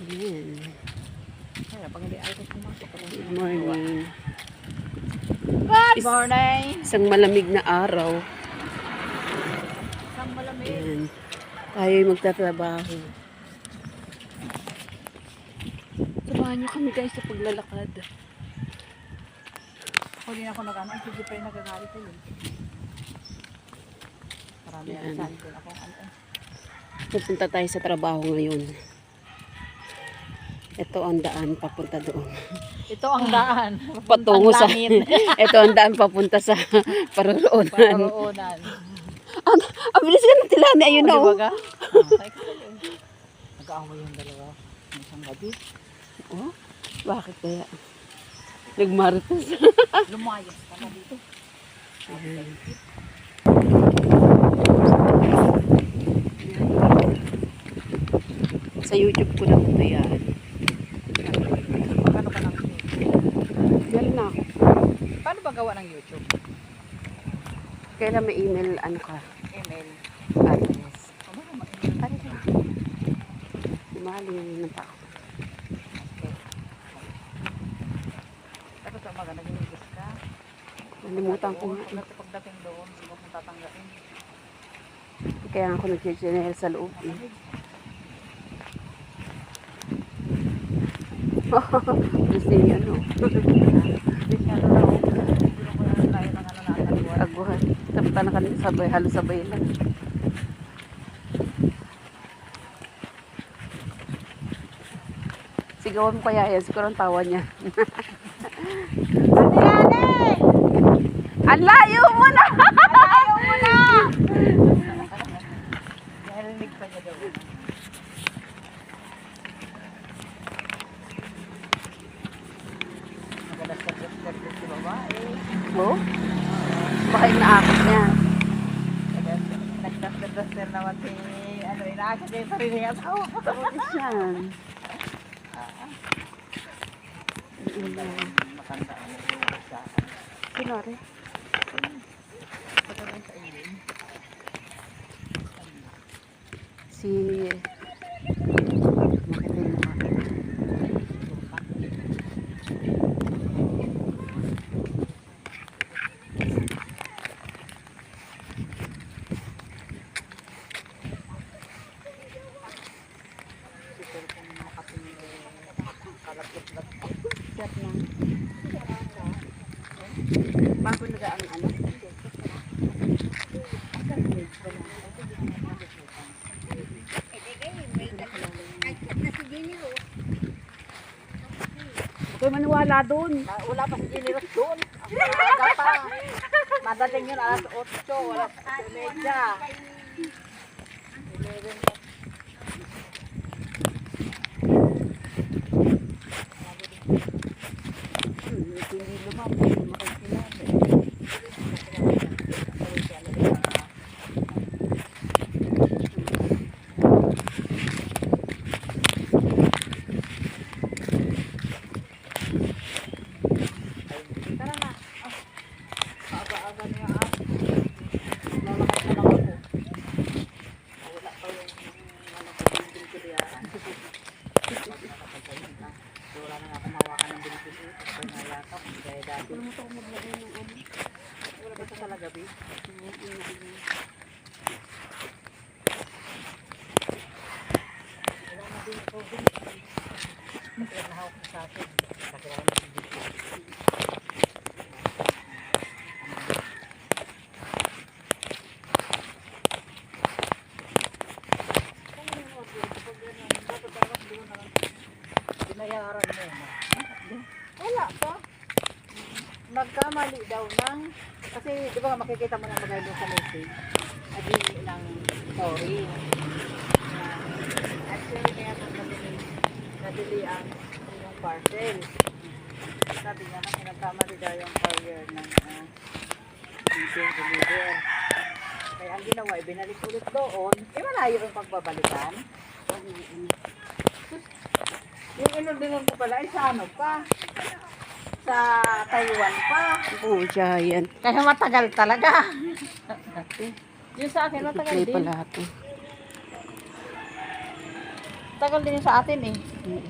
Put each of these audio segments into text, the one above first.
Ayan. Kaya pag hindi ay pumasok ko. Good morning. Good morning! Isang malamig na araw. Isang malamig. Ayan. Tayo'y magtatrabaho. Samahan niyo kami guys sa paglalakad. Ako din ako nag-ano. Ay, sige pa yung nagagalit ko yun. Marami Ayan. ang saan ko ako. Pupunta tayo sa trabaho ngayon. Ito ang daan papunta doon. Ito ang daan. Patungo sa... langit. Ito ang daan papunta sa paroroonan. Paroonan. Ang bilis ka ng tilani. Ayun na. O, Oh. diba ka? Nag-aaway yung dalawa. Isang gabi. Oh, bakit kaya? Nagmarites. Lumayas ka na dito. Sa YouTube ko lang ito yan. Magkano ka ng YouTube? Yan na ako. Paano ba gawa ng YouTube? Kailan may email, ano ka? Email. Address. Ano ba ma-email? Ano ka? Mahalin na pa ako. Tapos umaga, nag-iigis ka. Nalimutan ko nga. Pagdating doon, hindi mo tatanggapin. Kaya ako nag-channel sa loob. Gusto niya, no? Aguhan. Tapos na kanina sabay, halos sabay lang. Sigawan mo kaya yan, siguro ang tawa niya. Ang layo mo na! Narinig pa niya daw. Nagadas-gas si babae. Oh? Baka inaakit niya. Nagdas-gas naman si ano, inaakit niya yung sarili niya tao. Tapos yan. Matanda ang sa Sino rin? Si... Makita yung mukha. Chat na. Bago nagaan ano? Huwag maniwala doon. Wala pa si Generous doon. Aga pa. Madating yun alas 8, alas 8:30. 11 pa. Hindi lumabas. Makikilala. Tara na. Aga-aga niya ah. Lalakad na lang ako. Wala pa yung ano ko yung pinilihan. Wala na ako mawakan ng binibili. Kaya nayakap. Kaya dati. Wala ba ito sa lagabi? Wala na din ako. Kaya nahawak sa akin. Kasi wala na din. Binayaran mo na. Wala pa. Nagkamali daw ng, kasi di ba makikita mo na magay doon sa message, naging ng story. Actually, kaya nadili ang yung parcel. Sabi nga na, nagkamali daw yung courier ng deliver. Kaya ang ginawa, ibinalik ulit doon. Malayo yung pagbabalikan. Yung inordinal ko pala ay sa ano pa? Sa Taiwan pa. Oh, giant. Kaya matagal talaga. Yung sa akin matagal Play din. pala ito. Tagal din sa atin eh. Mm.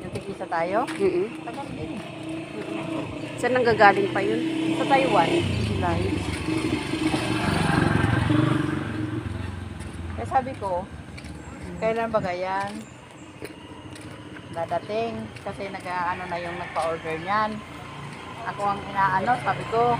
Yung tig-isa tayo. Mm. Tagal din. Saan nanggagaling pa yun? Sa Taiwan. Lahi. Kaya sabi ko, kailan ba yan? Dadating. Kasi nag-ano na yung nagpa-order niyan. Ako ang inaano, sabi ko.